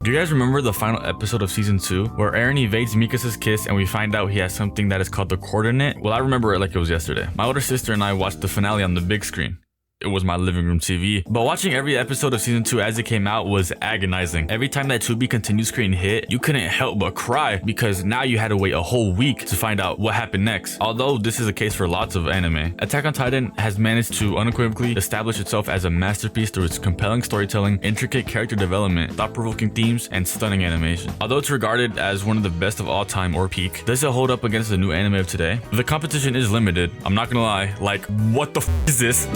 Do you guys remember the final episode of season 2 where Eren evades Mikasa's kiss and we find out he has something that is called the coordinate? Well, I remember it like it was yesterday. My older sister and I watched the finale on the big screen. It was my living room TV. But watching every episode of season 2 as it came out was agonizing. Every time that To Be Continued screen hit, you couldn't help but cry because now you had to wait a whole week to find out what happened next. Although this is the case for lots of anime, Attack on Titan has managed to unequivocally establish itself as a masterpiece through its compelling storytelling, intricate character development, thought-provoking themes, and stunning animation. Although it's regarded as one of the best of all time or peak, does it hold up against the new anime of today? The competition is limited, I'm not gonna lie. Like, what the is this?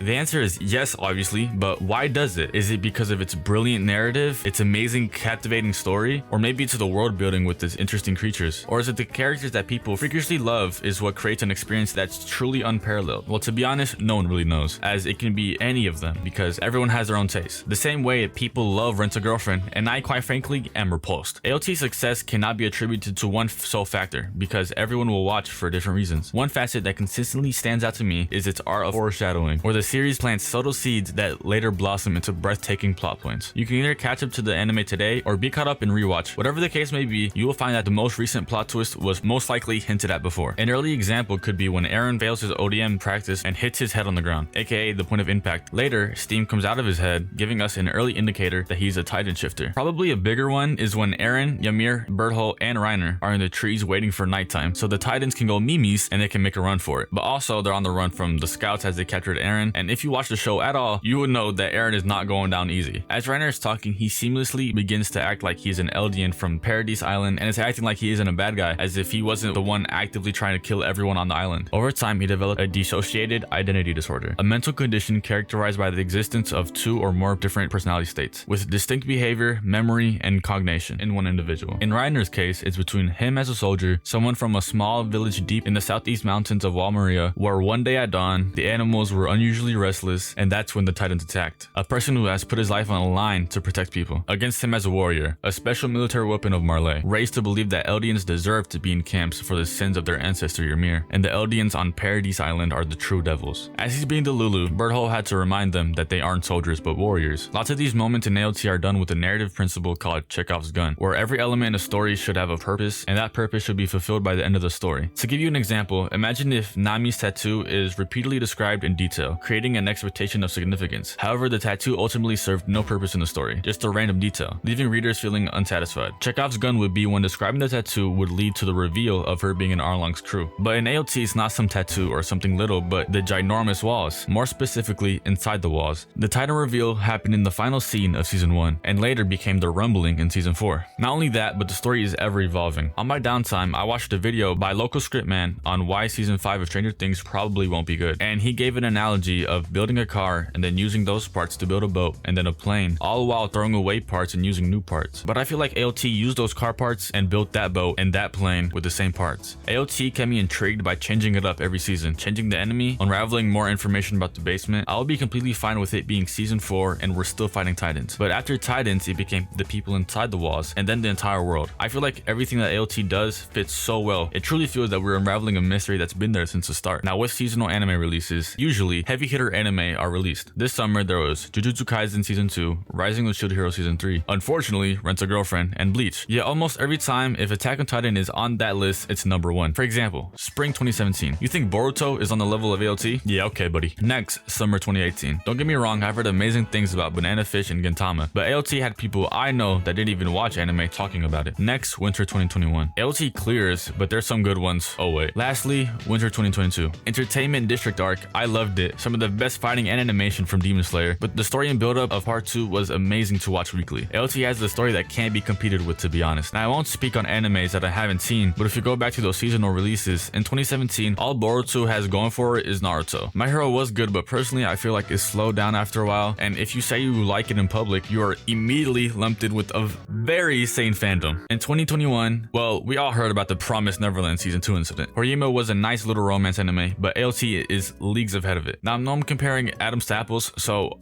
The answer is yes, obviously, but why does it? Is it because of its brilliant narrative, its amazing, captivating story, or maybe it's the world building with its interesting creatures? Or is it the characters that people freakishly love is what creates an experience that's truly unparalleled? Well, to be honest, no one really knows, as it can be any of them because everyone has their own taste. The same way people love Rent a Girlfriend, and I quite frankly am repulsed. AOT's success cannot be attributed to one sole factor because everyone will watch for different reasons. One facet that consistently stands out to me is its art of foreshadowing, where the series plants subtle seeds that later blossom into breathtaking plot points. You can either catch up to the anime today or be caught up and rewatch. Whatever the case may be, you will find that the most recent plot twist was most likely hinted at before. An early example could be when Eren fails his ODM practice and hits his head on the ground, aka the point of impact. Later, steam comes out of his head, giving us an early indicator that he's a Titan shifter. Probably a bigger one is when Eren, Ymir, Bertholdt, and Reiner are in the trees waiting for nighttime, so the Titans can go memes and they can make a run for it. But also, they're on the run from the scouts as they captured Eren, and if you watch the show at all, you would know that Eren is not going down easy. As Reiner is talking, he seamlessly begins to act like he's an Eldian from Paradise Island and is acting like he isn't a bad guy, as if he wasn't the one actively trying to kill everyone on the island. Over time, he developed a dissociated identity disorder, a mental condition characterized by the existence of two or more different personality states, with distinct behavior, memory, and cognition in one individual. In Reiner's case, it's between him as a soldier, someone from a small village deep in the southeast mountains of Wall Maria, where one day at dawn, the animals were unusually restless, and that's when the Titans attacked. A person who has put his life on a line to protect people. Against him as a warrior, a special military weapon of Marley, raised to believe that Eldians deserve to be in camps for the sins of their ancestor Ymir, and the Eldians on Paradise Island are the true devils. As he's being the Lulu, Bertholdt had to remind them that they aren't soldiers but warriors. Lots of these moments in AOT are done with a narrative principle called Chekhov's gun, where every element in a story should have a purpose, and that purpose should be fulfilled by the end of the story. To give you an example, imagine if Nami's tattoo is repeatedly described in detail, creating an expectation of significance. However, the tattoo ultimately served no purpose in the story, just a random detail, leaving readers feeling unsatisfied. Chekhov's gun would be when describing the tattoo would lead to the reveal of her being in Arlong's crew. But in AOT, it's not some tattoo or something little, but the ginormous walls, more specifically inside the walls. The Titan reveal happened in the final scene of season 1, and later became the rumbling in season 4. Not only that, but the story is ever evolving. On my downtime, I watched a video by Local Script Man on why season 5 of Stranger Things probably won't be good, and he gave an analogy of building a car and then using those parts to build a boat and then a plane, all while throwing away parts and using new parts. But I feel like AOT used those car parts and built that boat and that plane with the same parts. AOT kept me intrigued by changing it up every season, changing the enemy, unraveling more information about the basement. I would be completely fine with it being season 4 and we're still fighting Titans. But after Titans, it became the people inside the walls and then the entire world. I feel like everything that AOT does fits so well. It truly feels that we're unraveling a mystery that's been there since the start. Now with seasonal anime releases, usually heavy hitter anime are released. This summer there was Jujutsu Kaisen Season 2, Rising of Shield Hero Season 3, unfortunately Rent a Girlfriend, and Bleach. Yet almost every time if Attack on Titan is on that list, it's number 1. For example, Spring 2017. You think Boruto is on the level of AOT? Yeah, okay buddy. Next, Summer 2018. Don't get me wrong, I've heard amazing things about Banana Fish and Gintama, but AOT had people I know that didn't even watch anime talking about it. Next, Winter 2021. AOT clears, but there's some good ones. Oh wait. Lastly, Winter 2022. Entertainment District Arc, I loved it. Some of the best fighting and animation from Demon Slayer, but the story and build-up of part 2 was amazing to watch weekly. AOT has the story that can't be competed with, to be honest. Now, I won't speak on animes that I haven't seen, but if you go back to those seasonal releases, in 2017, all Boruto has going for it is Naruto. My Hero was good, but personally, I feel like it slowed down after a while, and if you say you like it in public, you are immediately lumped in with a very sane fandom. In 2021, well, we all heard about the Promised Neverland Season 2 incident. Horimiya was a nice little romance anime, but AOT is leagues ahead of it. Now, I know I'm comparing Adam's to apples, so...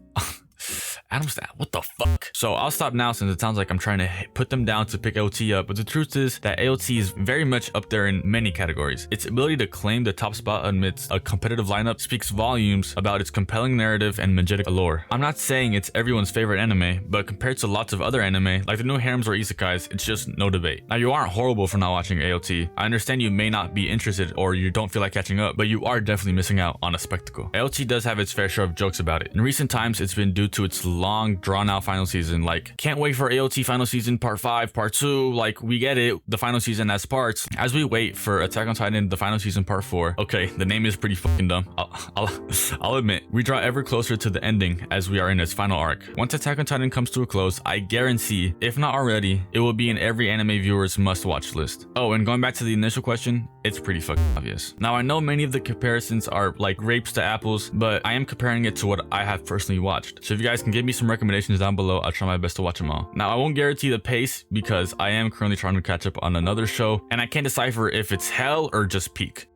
what the fuck? So I'll stop now since it sounds like I'm trying to put them down to pick AOT up, but the truth is that AOT is very much up there in many categories. Its ability to claim the top spot amidst a competitive lineup speaks volumes about its compelling narrative and majestic allure. I'm not saying it's everyone's favorite anime, but compared to lots of other anime, like the new harems or isekais, it's just no debate. Now, you aren't horrible for not watching AOT. I understand you may not be interested or you don't feel like catching up, but you are definitely missing out on a spectacle. AOT does have its fair share of jokes about it. In recent times, it's been due to its long, drawn-out final season, like, can't wait for AOT final season part 5, part 2, like, we get it, the final season has parts. As we wait for Attack on Titan, the final season part 4, okay, the name is pretty fucking dumb, I'll admit, we draw ever closer to the ending as we are in its final arc. Once Attack on Titan comes to a close, I guarantee, if not already, it will be in every anime viewer's must-watch list. Oh, and going back to the initial question, it's pretty fucking obvious. Now, I know many of the comparisons are like grapes to apples, but I am comparing it to what I have personally watched. So if you guys can give me some recommendations down below, I'll try my best to watch them all. Now, I won't guarantee the pace because I am currently trying to catch up on another show, and I can't decipher if it's hell or just peak.